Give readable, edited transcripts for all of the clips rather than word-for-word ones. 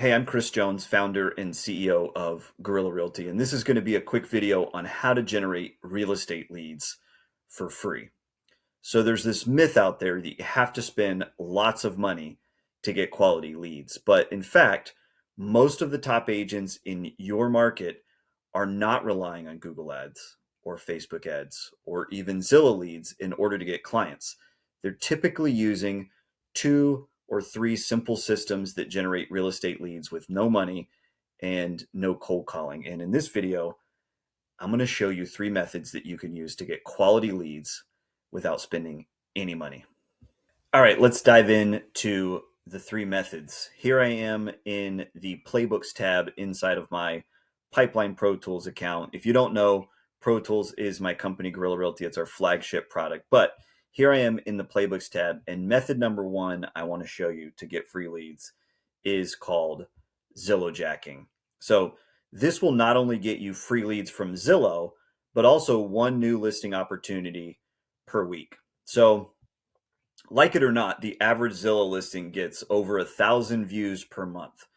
Hey, I'm Chris Jones, founder and CEO of Guerilla Realty, and this is going to be a quick video on how to generate real estate leads for free. So there's this myth out there that you have to spend lots of money to get quality leads. But in fact, most of the top agents in your market are not relying on Google ads or Facebook ads or even Zillow leads in order to get clients. They're typically using two or three simple systems that generate real estate leads with no money and no cold calling. And in this video, I'm going to show you three methods that you can use to get quality leads without spending any money. All right, let's dive into the three methods. Here I am in the Playbooks tab inside of my Pipeline Pro Tools account. If you don't know, Pro Tools is my company, Guerilla Realty. It's our flagship product. But here I am in the Playbooks tab, and method number one I want to show you to get free leads is called Zillow jacking. So this will not only get you free leads from Zillow, but also one new listing opportunity per week. So like it or not, the average Zillow listing gets over 1,000 views per month.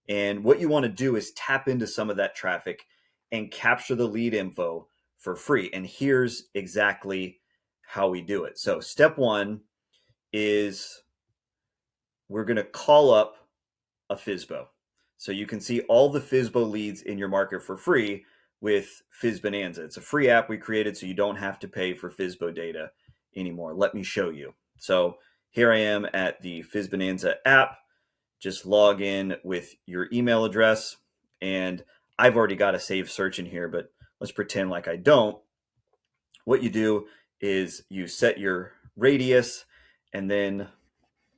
And what you want to do is tap into some of that traffic and capture the lead info for free. And here's exactly how we do it. So step one is we're going to call up a FSBO. So you can see all the FSBO leads in your market for free with FizBonanza. It's a free app we created so you don't have to pay for FSBO data anymore. Let me show you. So here I am at the FizBonanza app. Just log in with your email address. And I've already got a saved search in here, but let's pretend like I don't. What you do is you set your radius and then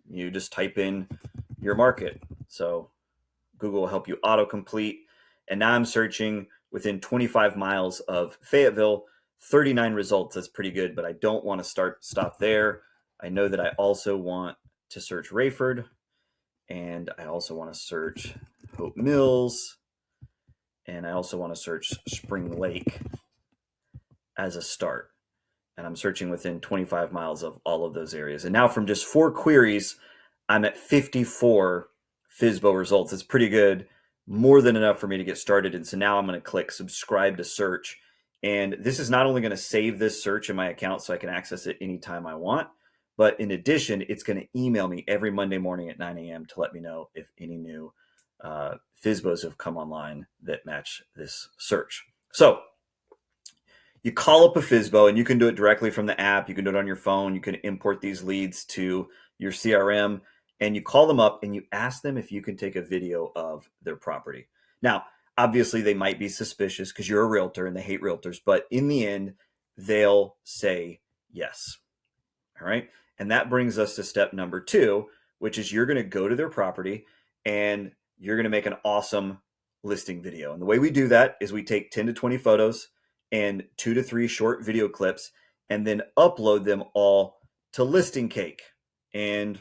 you just type in your market. So Google will help you autocomplete. And now I'm searching within 25 miles of Fayetteville, 39 results. That's pretty good, but I don't want to stop there. I know that I also want to search Rayford, and I also want to search Hope Mills, and I also want to search Spring Lake as a start. And I'm searching within 25 miles of all of those areas. And now from just 4 queries, I'm at 54 FSBO results. It's pretty good, more than enough for me to get started. And so now I'm going to click subscribe to search. And this is not only going to save this search in my account so I can access it anytime I want, but in addition, it's going to email me every Monday morning at 9 a.m. to let me know if any new FSBOs have come online that match this search. So you call up a FSBO, and you can do it directly from the app. You can do it on your phone. You can import these leads to your CRM, and you call them up and you ask them if you can take a video of their property. Now, obviously, they might be suspicious because you're a realtor and they hate realtors, but in the end, they'll say yes. All right. And that brings us to step number 2, which is you're going to go to their property and you're going to make an awesome listing video. And the way we do that is we take 10 to 20 photos and 2 to 3 short video clips and then upload them all to Listing Cake. And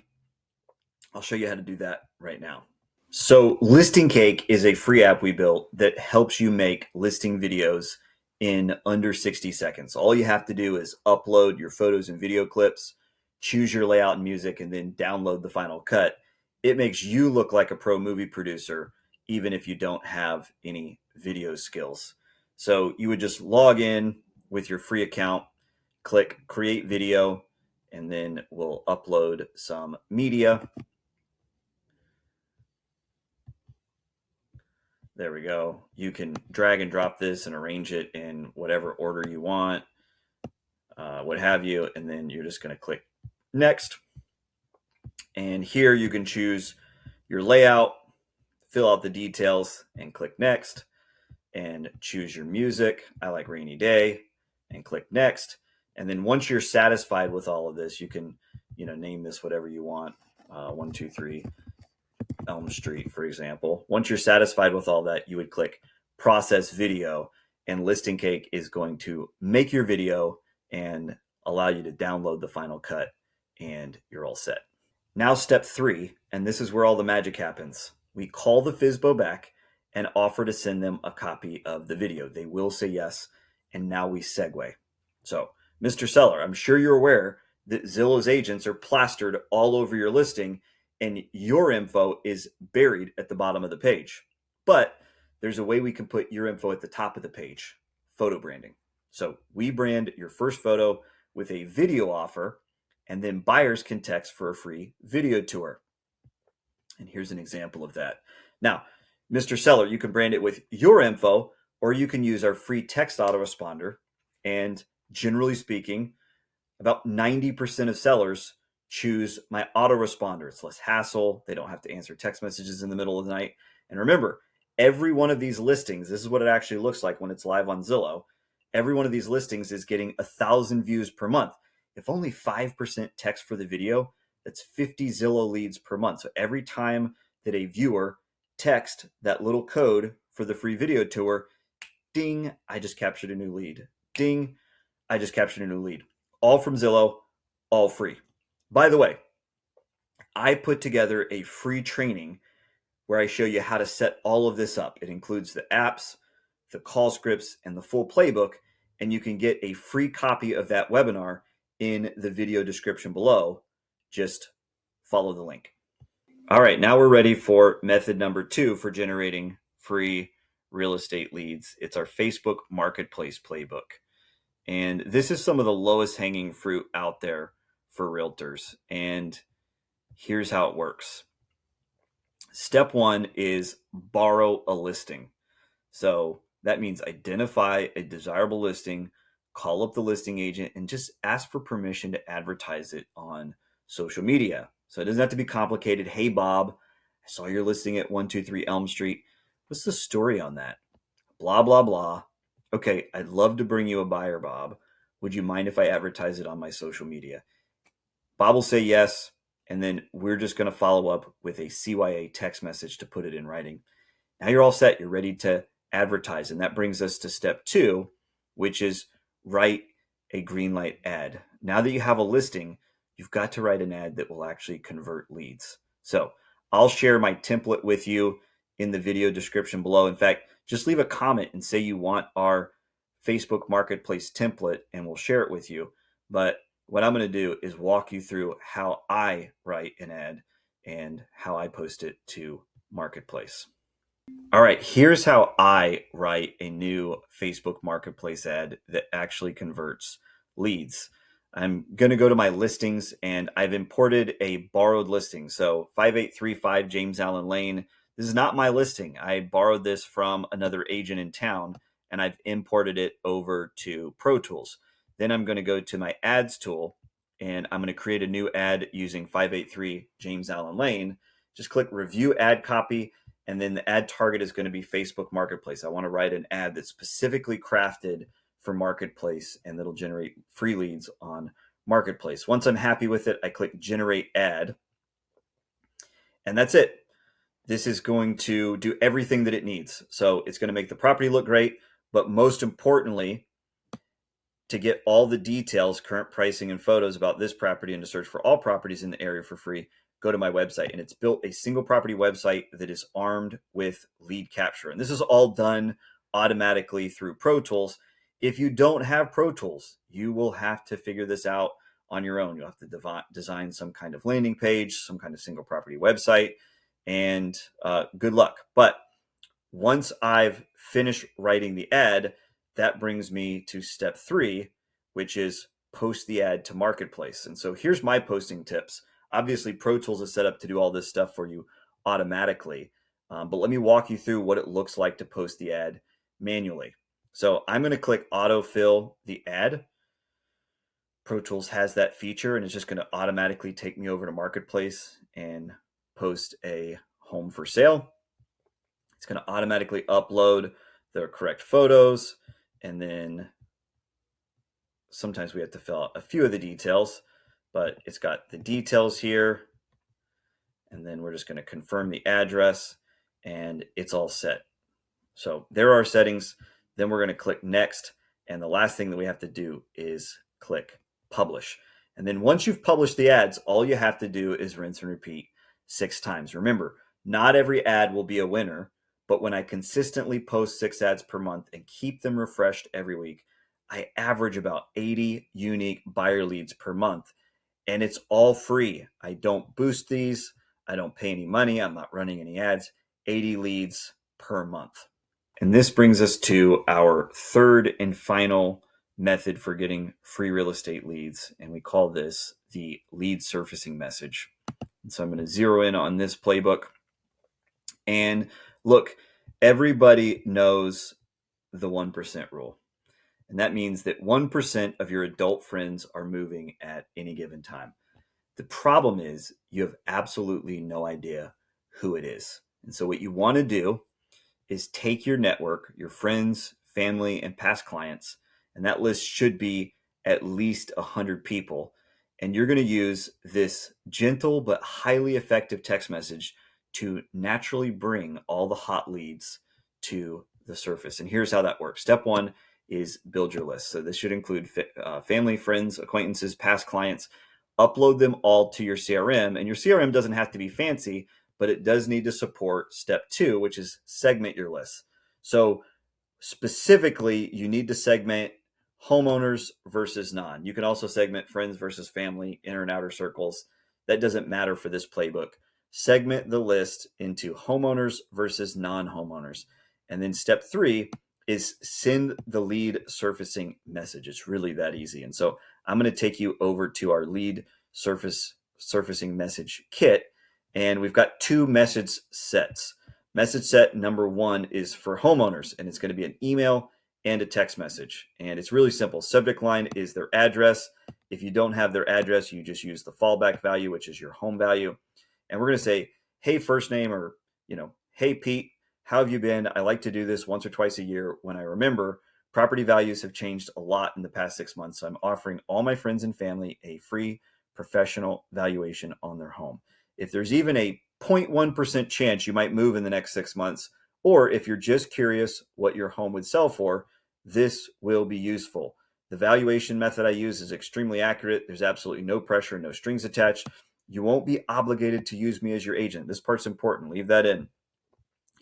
I'll show you how to do that right now. So Listing Cake is a free app we built that helps you make listing videos in under 60 seconds. All you have to do is upload your photos and video clips, choose your layout and music, and then download the final cut. It makes you look like a pro movie producer, even if you don't have any video skills. So you would just log in with your free account, click create video, and then we'll upload some media. There we go. You can drag and drop this and arrange it in whatever order you want, what have you, and then you're just going to click next. And here you can choose your layout, fill out the details, and click next, and choose your music. I like Rainy Day, and click next. And then once you're satisfied with all of this, you can, name this whatever you want. 123 Elm Street, for example. Once you're satisfied with all that, you would click process video, and Listing Cake is going to make your video and allow you to download the final cut, and you're all set. Now step 3, and this is where all the magic happens. We call the FSBO back and offer to send them a copy of the video. They will say yes, and now we segue. So, Mr. Seller, I'm sure you're aware that Zillow's agents are plastered all over your listing, and your info is buried at the bottom of the page. But there's a way we can put your info at the top of the page, photo branding. So we brand your first photo with a video offer, and then buyers can text for a free video tour. And here's an example of that. Now, Mr. Seller, you can brand it with your info, or you can use our free text autoresponder. And generally speaking, about 90% of sellers choose my autoresponder. It's less hassle. They don't have to answer text messages in the middle of the night. And remember, every one of these listings, this is what it actually looks like when it's live on Zillow. Every one of these listings is getting 1,000 views per month. If only 5% text for the video, that's 50 Zillow leads per month. So every time that a viewer texts that little code for the free video tour, ding, I just captured a new lead. Ding, I just captured a new lead. All from Zillow, all free. By the way, I put together a free training where I show you how to set all of this up. It includes the apps, the call scripts, and the full playbook, and you can get a free copy of that webinar in the video description below. Just follow the link. All right, now we're ready for method number 2 for generating free real estate leads. It's our Facebook Marketplace playbook. And this is some of the lowest hanging fruit out there for realtors. And here's how it works. Step 1 is borrow a listing. So that means identify a desirable listing, call up the listing agent, and just ask for permission to advertise it on social media. So it doesn't have to be complicated. Hey, Bob, I saw your listing at 123 Elm Street. What's the story on that? Blah, blah, blah. Okay, I'd love to bring you a buyer, Bob. Would you mind if I advertise it on my social media? Bob will say yes, and then we're just going to follow up with a CYA text message to put it in writing. Now you're all set. You're ready to advertise. And that brings us to step 2, which is write a green light ad. Now that you have a listing, you've got to write an ad that will actually convert leads. So I'll share my template with you in the video description below. In fact, just leave a comment and say you want our Facebook Marketplace template and we'll share it with you. But what I'm going to do is walk you through how I write an ad and how I post it to Marketplace. All right, here's how I write a new Facebook Marketplace ad that actually converts leads. I'm going to go to my listings and I've imported a borrowed listing. So 5835 James Allen Lane. This is not my listing. I borrowed this from another agent in town and I've imported it over to Pro Tools. Then I'm going to go to my ads tool and I'm going to create a new ad using 583 James Allen Lane. Just click review ad copy. And then the ad target is going to be Facebook Marketplace. I want to write an ad that's specifically crafted for Marketplace and that'll generate free leads on Marketplace. Once I'm happy with it, I click generate ad. And that's it. This is going to do everything that it needs. So it's going to make the property look great, but most importantly, to get all the details, current pricing, and photos about this property and to search for all properties in the area for free, go to my website. And it's built a single property website that is armed with lead capture. And this is all done automatically through Pro Tools. If you don't have Pro Tools, you will have to figure this out on your own. You'll have to design some kind of landing page, some kind of single property website, and good luck. But once I've finished writing the ad, that brings me to step 3, which is post the ad to Marketplace. And so here's my posting tips. Obviously, Pro Tools is set up to do all this stuff for you automatically. But let me walk you through what it looks like to post the ad manually. So I'm going to click autofill the ad. Pro Tools has that feature, and it's just going to automatically take me over to Marketplace and post a home for sale. It's going to automatically upload the correct photos, and then sometimes we have to fill out a few of the details, but it's got the details here. And then we're just going to confirm the address and it's all set. So there are our settings. Then we're going to click next. And the last thing that we have to do is click publish. And then once you've published the ads, all you have to do is rinse and repeat 6 times. Remember, not every ad will be a winner, but when I consistently post 6 ads per month and keep them refreshed every week, I average about 80 unique buyer leads per month. And it's all free. I don't boost these. I don't pay any money. I'm not running any ads. 80 leads per month. And this brings us to our third and final method for getting free real estate leads. And we call this the lead surfacing message. And so I'm going to zero in on this playbook. And look, everybody knows the 1% rule. And that means that 1% of your adult friends are moving at any given time. The problem is you have absolutely no idea who it is. And so what you want to do is take your network, your friends, family, and past clients, and that list should be at least 100 people. And you're going to use this gentle but highly effective text message to naturally bring all the hot leads to the surface. And here's how that works. Step one is build your list. So this should include family, friends, acquaintances, past clients. Upload them all to your CRM. And your CRM doesn't have to be fancy, but it does need to support step two, which is segment your list. So specifically, you need to segment homeowners versus non. You can also segment friends versus family, inner and outer circles. That doesn't matter for this playbook. Segment the list into homeowners versus non-homeowners. And then step three is send the lead surfacing message. It's really that easy. And so I'm going to take you over to our lead surfacing message kit. And we've got two message sets. Message set number one is for homeowners, and it's going to be an email and a text message. And it's really simple. Subject line is their address. If you don't have their address, you just use the fallback value, which is your home value. And we're going to say, hey, first name, or, hey, Pete, how have you been? I like to do this once or twice a year when I remember. Property values have changed a lot in the past 6 months. So I'm offering all my friends and family a free professional valuation on their home. If there's even a 0.1% chance you might move in the next 6 months, or if you're just curious what your home would sell for, this will be useful. The valuation method I use is extremely accurate. There's absolutely no pressure, no strings attached. You won't be obligated to use me as your agent. This part's important. Leave that in.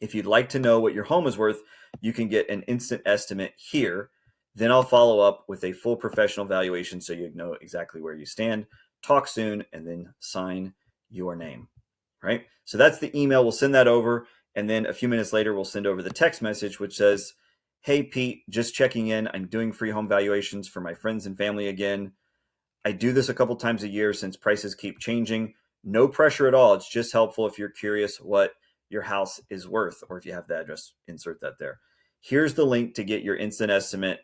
If you'd like to know what your home is worth, you can get an instant estimate here. Then I'll follow up with a full professional valuation so you know exactly where you stand. Talk soon, and then sign your name. Right? So that's the email. We'll send that over. And then a few minutes later, we'll send over the text message, which says, hey, Pete, just checking in. I'm doing free home valuations for my friends and family again. I do this a couple times a year since prices keep changing. No pressure at all. It's just helpful if you're curious what your house is worth, or if you have the address, insert that there. Here's the link to get your instant estimate.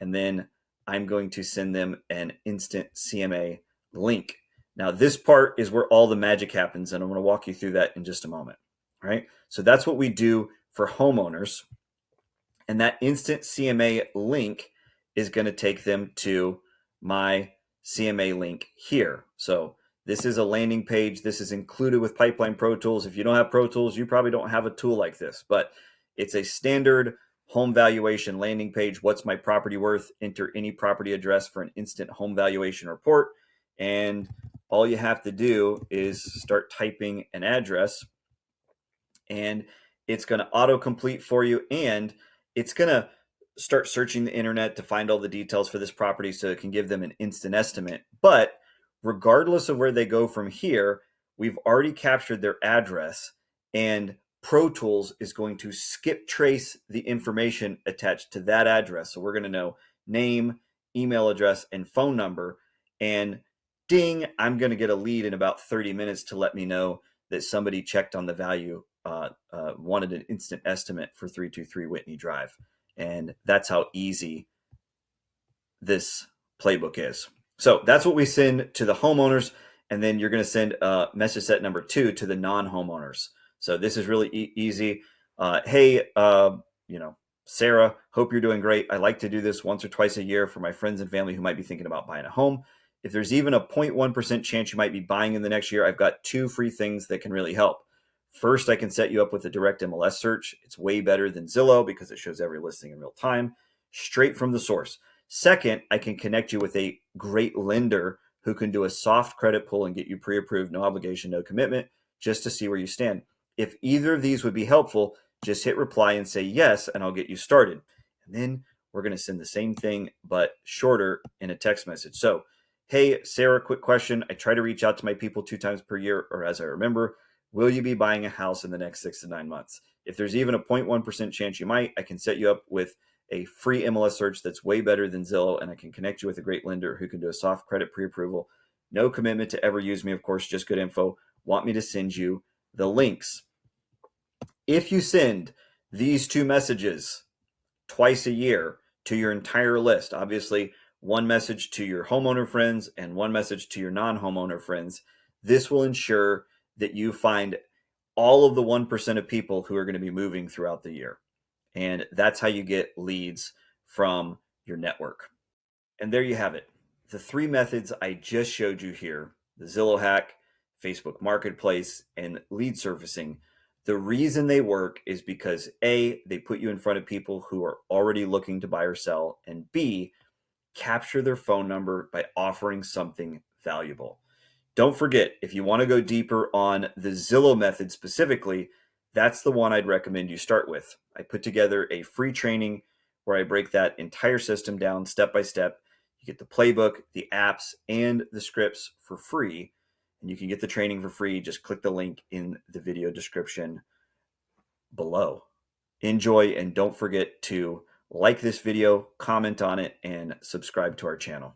And then I'm going to send them an instant CMA link. Now, this part is where all the magic happens, and I'm going to walk you through that in just a moment. All right. So that's what we do for homeowners. And that instant CMA link is going to take them to my CMA link here. So this is a landing page. This is included with Pipeline Pro Tools. If you don't have Pro Tools, you probably don't have a tool like this, but it's a standard home valuation landing page. What's my property worth? Enter any property address for an instant home valuation report. And all you have to do is start typing an address, and it's going to autocomplete for you, and it's going to start searching the internet to find all the details for this property so it can give them an instant estimate. But regardless of where they go from here, we've already captured their address, and Pro Tools is going to skip trace the information attached to that address. So we're going to know name, email address, and phone number. And ding, I'm going to get a lead in about 30 minutes to let me know that somebody checked on the value, wanted an instant estimate for 323 Whitney Drive. And that's how easy this playbook is. So that's what we send to the homeowners. And then you're going to send message set number 2 to the non-homeowners. So this is really easy. Hey, Sarah, hope you're doing great. I like to do this once or twice a year for my friends and family who might be thinking about buying a home. If there's even a 0.1% chance you might be buying in the next year, I've got 2 free things that can really help. First, I can set you up with a direct MLS search. It's way better than Zillow because it shows every listing in real time, straight from the source. Second, I can connect you with a great lender who can do a soft credit pull and get you pre-approved, no obligation, no commitment, just to see where you stand. If either of these would be helpful, just hit reply and say yes, and I'll get you started. And then we're going to send the same thing, but shorter in a text message. So, hey, Sarah, quick question. I try to reach out to my people 2 times per year, or as I remember. Will you be buying a house in the next 6 to 9 months? If there's even a 0.1% chance you might, I can set you up with a free MLS search that's way better than Zillow, and I can connect you with a great lender who can do a soft credit pre-approval. No commitment to ever use me, of course, just good info. Want me to send you the links. If you send these 2 messages twice a year to your entire list, obviously one message to your homeowner friends and one message to your non-homeowner friends, this will ensure that you find all of the 1% of people who are going to be moving throughout the year. And that's how you get leads from your network. And there you have it. The 3 methods I just showed you here, the Zillow Hack, Facebook Marketplace, and lead surfacing. The reason they work is because A, they put you in front of people who are already looking to buy or sell, and B, capture their phone number by offering something valuable. Don't forget, if you want to go deeper on the Zillow method specifically, that's the one I'd recommend you start with. I put together a free training where I break that entire system down step by step. You get the playbook, the apps, and the scripts for free. And you can get the training for free. Just click the link in the video description below. Enjoy, and don't forget to like this video, comment on it, and subscribe to our channel.